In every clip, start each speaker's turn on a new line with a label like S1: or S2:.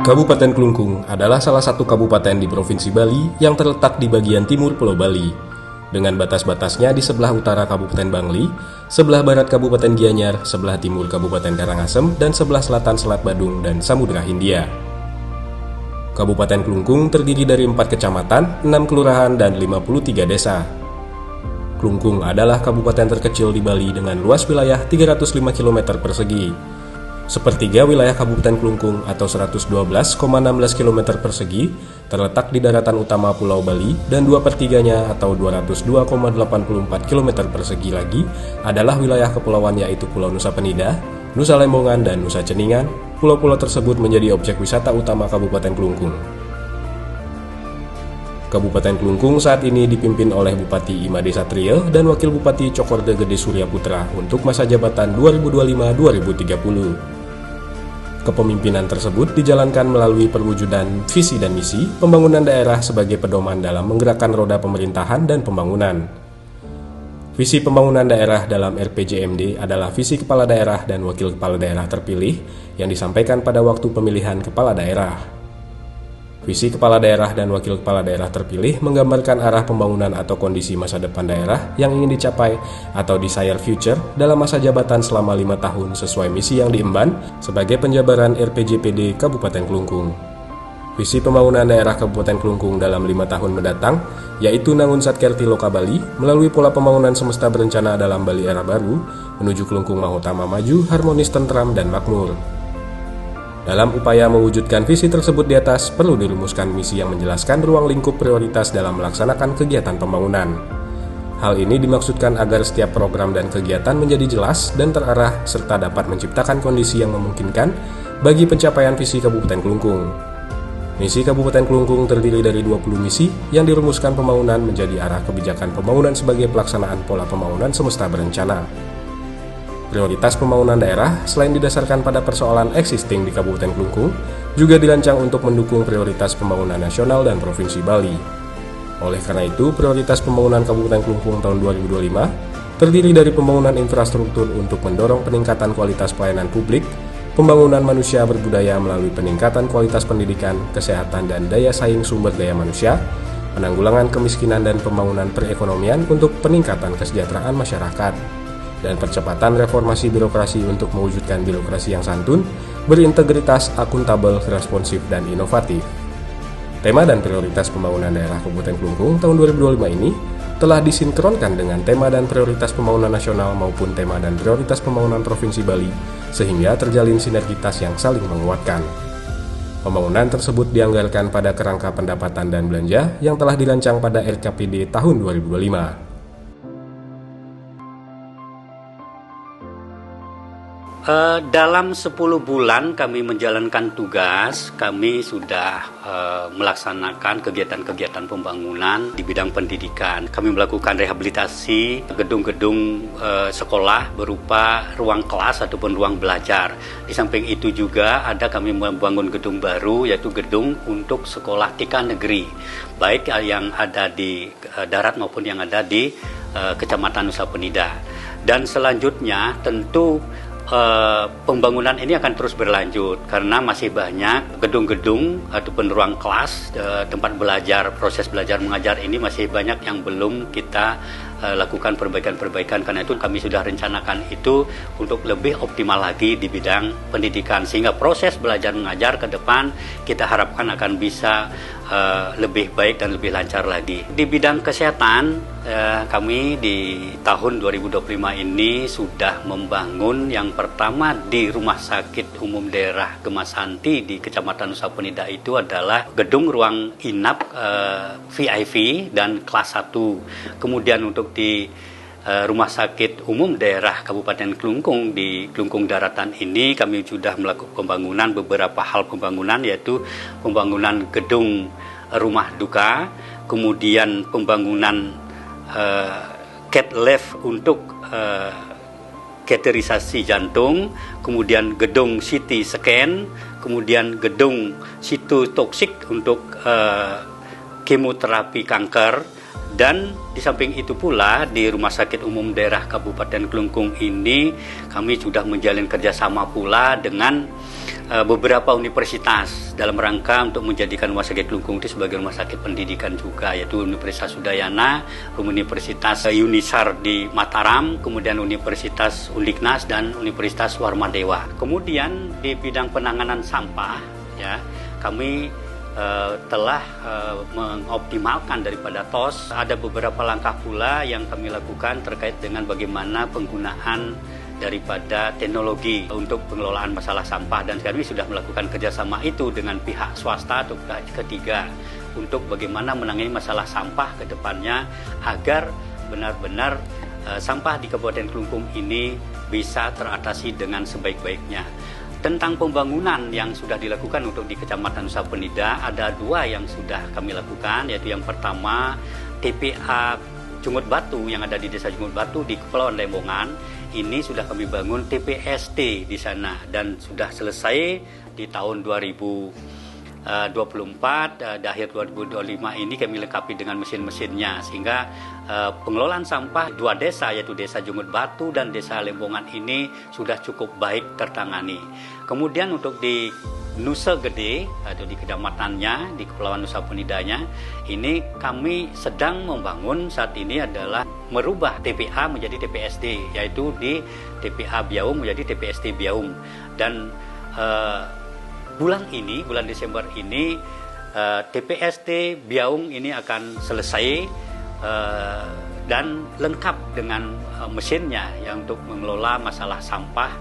S1: Kabupaten Klungkung adalah salah satu kabupaten di Provinsi Bali yang terletak di bagian timur Pulau Bali, dengan batas-batasnya di sebelah utara Kabupaten Bangli, sebelah barat Kabupaten Gianyar, sebelah timur Kabupaten Karangasem, dan sebelah selatan Selat Badung dan Samudra Hindia. Kabupaten Klungkung terdiri dari 4 kecamatan, 6 kelurahan, dan 53 desa. Klungkung adalah kabupaten terkecil di Bali dengan luas wilayah 305 km persegi. Sepertiga wilayah Kabupaten Klungkung atau 112,16 km persegi terletak di daratan utama Pulau Bali dan 2/3-nya atau 202,84 km persegi lagi adalah wilayah kepulauan yaitu Pulau Nusa Penida, Nusa Lembongan, dan Nusa Ceningan. Pulau-pulau tersebut menjadi objek wisata utama Kabupaten Klungkung. Kabupaten Klungkung saat ini dipimpin oleh Bupati Imade Satrio dan Wakil Bupati Cokorde Gede Surya Putra untuk masa jabatan 2025-2030. Kepemimpinan tersebut dijalankan melalui perwujudan visi dan misi pembangunan daerah sebagai pedoman dalam menggerakkan roda pemerintahan dan pembangunan. Visi pembangunan daerah dalam RPJMD adalah visi kepala daerah dan wakil kepala daerah terpilih yang disampaikan pada waktu pemilihan kepala daerah. Visi kepala daerah dan wakil kepala daerah terpilih menggambarkan arah pembangunan atau kondisi masa depan daerah yang ingin dicapai atau desired future dalam masa jabatan selama 5 tahun sesuai misi yang diemban sebagai penjabaran RPJPD Kabupaten Klungkung. Visi pembangunan daerah Kabupaten Klungkung dalam 5 tahun mendatang yaitu Nangun Satkerti Loka Bali melalui pola pembangunan semesta berencana dalam Bali era baru menuju Klungkung Mahotama maju, harmonis, tentram, dan makmur. Dalam upaya mewujudkan visi tersebut di atas, perlu dirumuskan misi yang menjelaskan ruang lingkup prioritas dalam melaksanakan kegiatan pembangunan. Hal ini dimaksudkan agar setiap program dan kegiatan menjadi jelas dan terarah serta dapat menciptakan kondisi yang memungkinkan bagi pencapaian visi Kabupaten Klungkung. Misi Kabupaten Klungkung terdiri dari 20 misi yang dirumuskan pembangunan menjadi arah kebijakan pembangunan sebagai pelaksanaan pola pembangunan semesta berencana. Prioritas pembangunan daerah selain didasarkan pada persoalan existing di Kabupaten Klungkung, juga dirancang untuk mendukung prioritas pembangunan nasional dan Provinsi Bali. Oleh karena itu, prioritas pembangunan Kabupaten Klungkung tahun 2025 terdiri dari pembangunan infrastruktur untuk mendorong peningkatan kualitas pelayanan publik, pembangunan manusia berbudaya melalui peningkatan kualitas pendidikan, kesehatan, dan daya saing sumber daya manusia, penanggulangan kemiskinan dan pembangunan perekonomian untuk peningkatan kesejahteraan masyarakat, dan percepatan reformasi birokrasi untuk mewujudkan birokrasi yang santun, berintegritas, akuntabel, responsif, dan inovatif. Tema dan prioritas pembangunan daerah Kabupaten Klungkung tahun 2025 ini telah disinkronkan dengan tema dan prioritas pembangunan nasional maupun tema dan prioritas pembangunan Provinsi Bali, sehingga terjalin sinergitas yang saling menguatkan. Pembangunan tersebut dianggarkan pada kerangka pendapatan dan belanja yang telah dirancang pada RKPD tahun 2025.
S2: Dalam 10 bulan kami menjalankan tugas, kami sudah melaksanakan kegiatan-kegiatan pembangunan di bidang pendidikan. Kami melakukan rehabilitasi gedung-gedung sekolah berupa ruang kelas ataupun ruang belajar. Di samping itu juga ada kami membangun gedung baru yaitu gedung untuk sekolah TK negeri, baik yang ada di darat maupun yang ada di Kecamatan Nusa Penida. Dan selanjutnya tentu pembangunan ini akan terus berlanjut karena masih banyak gedung-gedung ataupun ruang kelas, tempat belajar, proses belajar mengajar ini masih banyak yang belum kita lakukan perbaikan-perbaikan. Karena itu kami sudah rencanakan itu untuk lebih optimal lagi di bidang pendidikan sehingga proses belajar mengajar ke depan kita harapkan akan bisa lebih baik dan lebih lancar lagi. Di bidang kesehatan kami di tahun 2025 ini sudah membangun yang pertama di Rumah Sakit Umum Daerah Gemasanti di Kecamatan Nusa Penida itu adalah gedung ruang inap VIP dan kelas 1. Kemudian untuk di Rumah Sakit Umum Daerah Kabupaten Klungkung di Klungkung Daratan ini kami sudah melakukan pembangunan beberapa hal pembangunan yaitu pembangunan gedung rumah duka, kemudian pembangunan cath lab untuk kateterisasi jantung, kemudian gedung CT scan, kemudian gedung sitotoksik untuk kemoterapi kanker, dan di samping itu pula di Rumah Sakit Umum Daerah Kabupaten Klungkung ini kami sudah menjalin kerjasama pula dengan beberapa universitas dalam rangka untuk menjadikan Rumah Sakit Kelungkung itu sebagai rumah sakit pendidikan juga, yaitu Universitas Udayana, Universitas Yunisar di Mataram, kemudian Universitas Undiknas dan Universitas Warmadewa. Kemudian di bidang penanganan sampah, ya, kami telah mengoptimalkan daripada TOS. Ada beberapa langkah pula yang kami lakukan terkait dengan bagaimana penggunaan daripada teknologi untuk pengelolaan masalah sampah, dan kami sudah melakukan kerjasama itu dengan pihak swasta atau pihak ketiga untuk bagaimana menangani masalah sampah ke depannya agar benar-benar sampah di Kabupaten Kelungkung ini bisa teratasi dengan sebaik-baiknya. Tentang pembangunan yang sudah dilakukan untuk di Kecamatan Nusa Penida, ada 2 yang sudah kami lakukan, yaitu yang pertama TPA Jungut Batu yang ada di Desa Jungut Batu di Kepulauan Lembongan. Ini sudah kami bangun TPST di sana dan sudah selesai di tahun 2024, di akhir 2025 ini kami lengkapi dengan mesin-mesinnya, sehingga pengelolaan sampah 2 desa, yaitu Desa Jungut Batu dan Desa Lembongan ini sudah cukup baik tertangani. Kemudian untuk di Nusa Gede atau di kecamatannya, di Kepulauan Nusa Penidanya, ini kami sedang membangun saat ini adalah merubah TPA menjadi TPSD, yaitu di TPA Biaung menjadi TPSD Biaung. Dan bulan Desember ini TPSD Biaung ini akan selesai dan lengkap dengan mesinnya yang untuk mengelola masalah sampah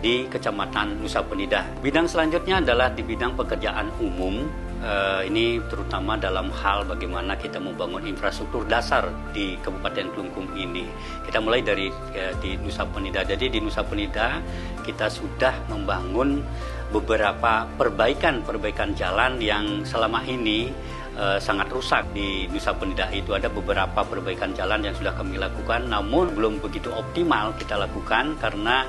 S2: di Kecamatan Nusa Penida. Bidang selanjutnya adalah di bidang pekerjaan umum. Ini terutama dalam hal bagaimana kita membangun infrastruktur dasar di Kabupaten Kelungkung ini. Kita mulai dari di Nusa Penida. Jadi di Nusa Penida kita sudah membangun beberapa perbaikan jalan yang selama ini sangat rusak. Di Nusa Penida itu ada beberapa perbaikan jalan yang sudah kami lakukan, namun belum begitu optimal kita lakukan karena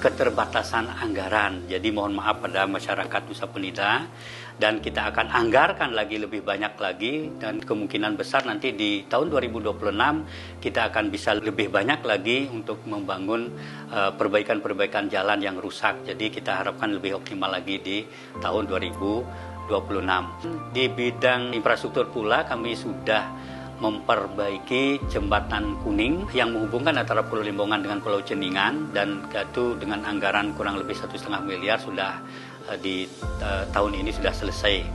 S2: keterbatasan anggaran. Jadi mohon maaf pada masyarakat Nusa Penida, dan kita akan anggarkan lagi lebih banyak lagi, dan kemungkinan besar nanti di tahun 2026 kita akan bisa lebih banyak lagi untuk membangun perbaikan jalan yang rusak. Jadi kita harapkan lebih optimal lagi di tahun 2026. Di bidang infrastruktur pula kami sudah memperbaiki jembatan kuning yang menghubungkan antara Pulau Lembongan dengan Pulau Ceningan, dan itu dengan anggaran kurang lebih 1,5 miliar sudah di tahun ini sudah selesai.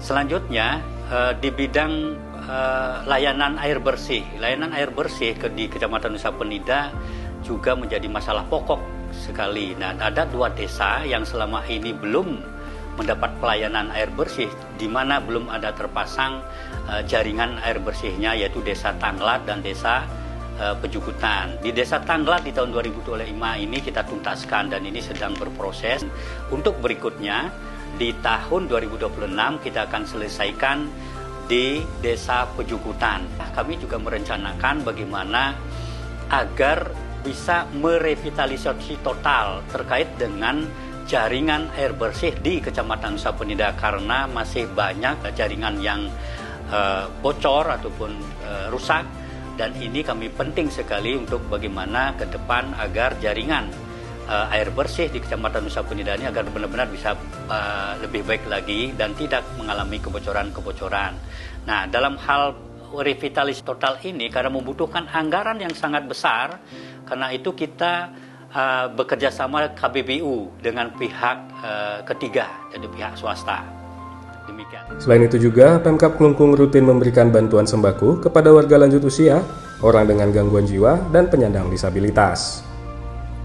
S2: Selanjutnya di bidang layanan air bersih di Kecamatan Nusa Penida juga menjadi masalah pokok sekali. Nah, ada 2 desa yang selama ini belum mendapat pelayanan air bersih, di mana belum ada terpasang jaringan air bersihnya, yaitu Desa Tanglat dan Desa Pejukutan. Di Desa Tanglat di tahun 2025 ini kita tuntaskan dan ini sedang berproses. Untuk berikutnya di tahun 2026 kita akan selesaikan di Desa Pejukutan. Kami juga merencanakan bagaimana agar bisa merevitalisasi total terkait dengan jaringan air bersih di Kecamatan Nusa Penida, karena masih banyak jaringan yang bocor ataupun rusak, dan ini kami penting sekali untuk bagaimana ke depan agar jaringan air bersih di Kecamatan Nusa Penida ini agar benar-benar bisa lebih baik lagi dan tidak mengalami kebocoran-kebocoran. Nah, dalam hal revitalisasi total ini karena membutuhkan anggaran yang sangat besar, karena itu kita bekerja sama KBBU dengan pihak ketiga, jadi pihak swasta. Demikian.
S1: Selain itu juga, Pemkab Kelungkung rutin memberikan bantuan sembako kepada warga lanjut usia, orang dengan gangguan jiwa, dan penyandang disabilitas.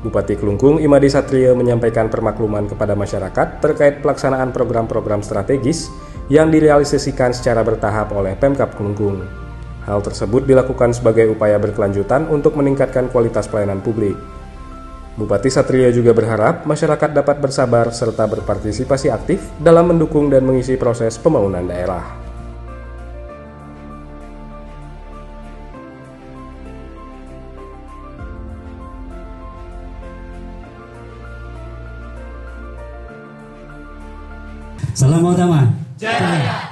S1: Bupati Kelungkung Imade Satrio menyampaikan permakluman kepada masyarakat terkait pelaksanaan program-program strategis yang direalisasikan secara bertahap oleh Pemkab Kelungkung. Hal tersebut dilakukan sebagai upaya berkelanjutan untuk meningkatkan kualitas pelayanan publik. Bupati Satrio juga berharap masyarakat dapat bersabar serta berpartisipasi aktif dalam mendukung dan mengisi proses pembangunan daerah.
S3: Salam Utama.
S4: Jaya.